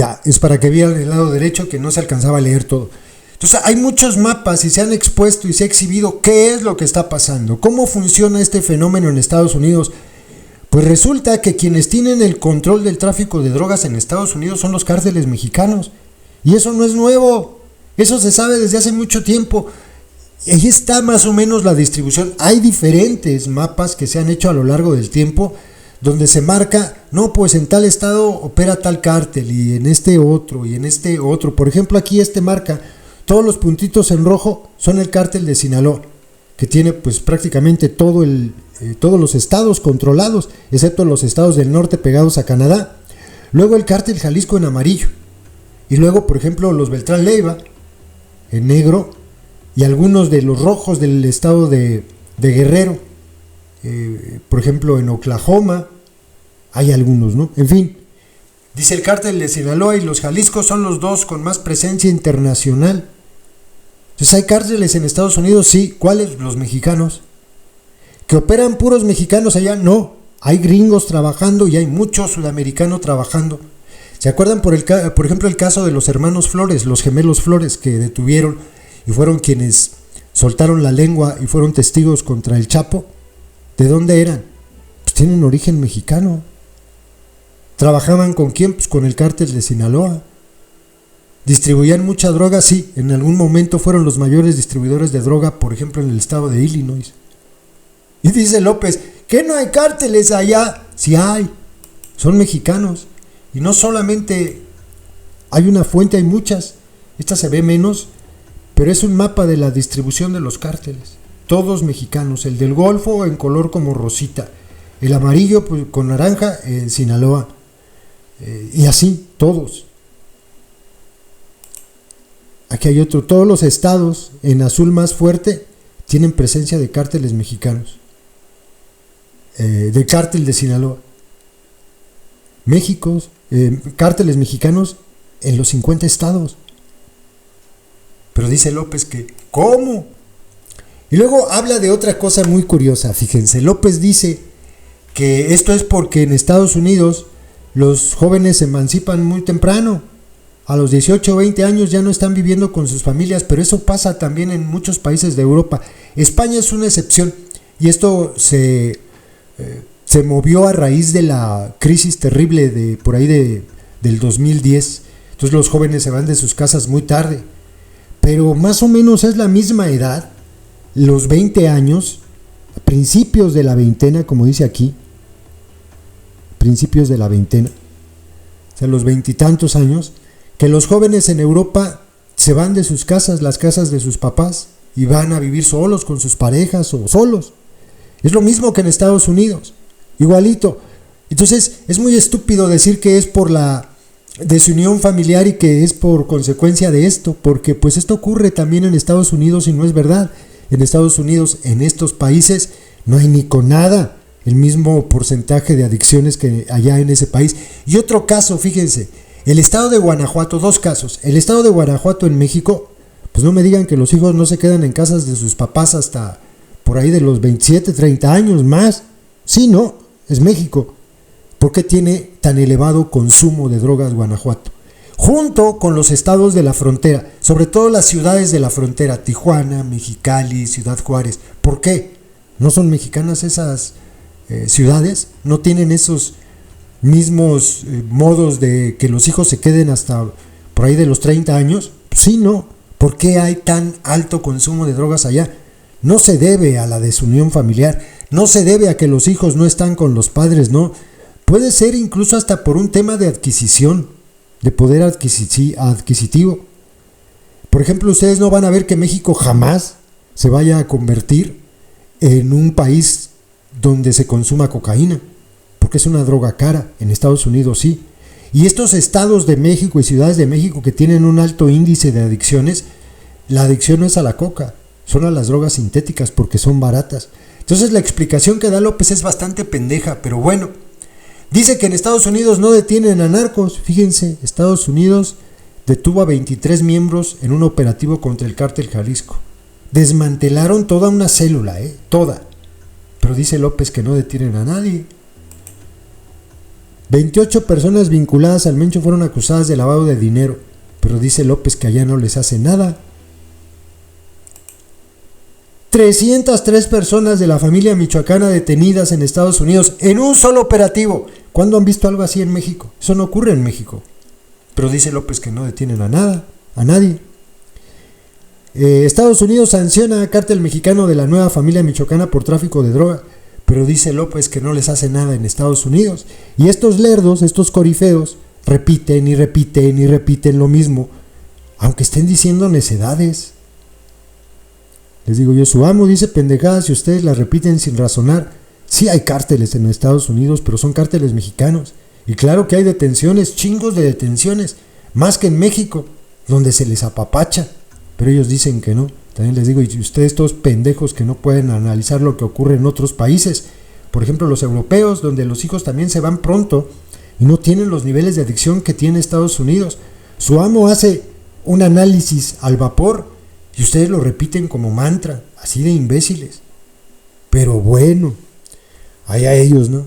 Ya, es para que vieran el lado derecho que no se alcanzaba a leer todo. Entonces hay muchos mapas y se han expuesto y se ha exhibido qué es lo que está pasando, cómo funciona este fenómeno en Estados Unidos. Pues resulta que quienes tienen el control del tráfico de drogas en Estados Unidos son los cárteles mexicanos. Y eso no es nuevo, eso se sabe desde hace mucho tiempo. Ahí está más o menos la distribución. Hay diferentes mapas que se han hecho a lo largo del tiempo donde se marca, no, pues en tal estado opera tal cártel y en este otro y en este otro. Por ejemplo, aquí marca, todos los puntitos en rojo son el cártel de Sinaloa, que tiene pues prácticamente todos los estados controlados, excepto los estados del norte pegados a Canadá. Luego el cártel Jalisco en amarillo. Y luego, por ejemplo, los Beltrán Leiva en negro y algunos de los rojos del estado de Guerrero. Por ejemplo, en Oklahoma hay algunos, ¿no? En fin, dice el cártel de Sinaloa y los Jalisco son los dos con más presencia internacional. Entonces, ¿hay cárteles en Estados Unidos? Sí. ¿Cuáles? Los mexicanos. ¿Que operan puros mexicanos allá? No. Hay gringos trabajando y hay muchos sudamericanos trabajando. ¿Se acuerdan, por ejemplo, el caso de los hermanos Flores, los gemelos Flores, que detuvieron y fueron quienes soltaron la lengua y fueron testigos contra el Chapo? ¿De dónde eran? Pues tienen origen mexicano. ¿Trabajaban con quién? Pues con el cártel de Sinaloa. ¿Distribuían mucha droga? Sí, en algún momento fueron los mayores distribuidores de droga, por ejemplo, en el estado de Illinois. Y dice López, ¿qué no hay cárteles allá? Sí hay, son mexicanos. Y no solamente hay una fuente, hay muchas. Esta se ve menos, pero es un mapa de la distribución de los cárteles. Todos mexicanos, el del Golfo en color como rosita, el amarillo pues, con naranja en Sinaloa, y así, todos. Aquí hay otro, todos los estados en azul más fuerte tienen presencia de cárteles mexicanos, del cártel de Sinaloa. México, cárteles mexicanos en los 50 estados. Pero dice López que, ¿cómo? Y luego habla de otra cosa muy curiosa, fíjense, López dice que esto es porque en Estados Unidos los jóvenes se emancipan muy temprano, a los 18 o 20 años ya no están viviendo con sus familias, pero eso pasa también en muchos países de Europa. España es una excepción y esto se movió a raíz de la crisis terrible de por ahí del 2010, entonces los jóvenes se van de sus casas muy tarde, pero más o menos es la misma edad, los 20 años, principios de la veintena, como dice aquí, principios de la veintena, o sea, los veintitantos años, que los jóvenes en Europa se van de sus casas, las casas de sus papás, y van a vivir solos con sus parejas o solos. Es lo mismo que en Estados Unidos, igualito. Entonces es muy estúpido decir que es por la desunión familiar y que es por consecuencia de esto, porque pues esto ocurre también en Estados Unidos y no es verdad. En Estados Unidos, en estos países, no hay ni con nada el mismo porcentaje de adicciones que allá en ese país. Y otro caso, fíjense, el estado de Guanajuato, dos casos. El estado de Guanajuato en México, pues no me digan que los hijos no se quedan en casas de sus papás hasta por ahí de los 27, 30 años más. Sí, no, es México. ¿Por qué tiene tan elevado consumo de drogas Guanajuato? Junto con los estados de la frontera, sobre todo las ciudades de la frontera, Tijuana, Mexicali, Ciudad Juárez. ¿Por qué? ¿No son mexicanas esas ciudades? ¿No tienen esos mismos modos de que los hijos se queden hasta por ahí de los 30 años? Sí, no. ¿Por qué hay tan alto consumo de drogas allá? No se debe a la desunión familiar, no se debe a que los hijos no están con los padres, no. Puede ser incluso hasta por un tema de adquisición, de poder adquisitivo. Por ejemplo, ustedes no van a ver que México jamás se vaya a convertir en un país donde se consuma cocaína, porque es una droga cara. En Estados Unidos sí. Y estos estados de México y ciudades de México que tienen un alto índice de adicciones, la adicción no es a la coca, son a las drogas sintéticas porque son baratas. Entonces la explicación que da López es bastante pendeja, pero bueno. Dice que en Estados Unidos no detienen a narcos. Fíjense, Estados Unidos detuvo a 23 miembros en un operativo contra el cártel Jalisco. Desmantelaron toda una célula, toda. Pero dice López que no detienen a nadie. 28 personas vinculadas al Mencho fueron acusadas de lavado de dinero, pero dice López que allá no les hace nada. 303 personas de la familia michoacana detenidas en Estados Unidos en un solo operativo. ¿Cuándo han visto algo así en México? Eso no ocurre en México. Pero dice López que no detienen a nadie. Estados Unidos sanciona a cártel mexicano de la nueva familia michoacana por tráfico de droga, pero dice López que no les hace nada en Estados Unidos. Y estos lerdos, estos corifeos, repiten y repiten y repiten lo mismo, aunque estén diciendo necedades. Les digo yo, su amo dice pendejadas y ustedes las repiten sin razonar. Sí hay cárteles en Estados Unidos, pero son cárteles mexicanos. Y claro que hay detenciones, chingos de detenciones, más que en México, donde se les apapacha. Pero ellos dicen que no. También les digo, y ustedes todos pendejos que no pueden analizar lo que ocurre en otros países. Por ejemplo, los europeos, donde los hijos también se van pronto y no tienen los niveles de adicción que tiene Estados Unidos. Su amo hace un análisis al vapor y ustedes lo repiten como mantra, así de imbéciles. Pero bueno, allá ellos, ¿no?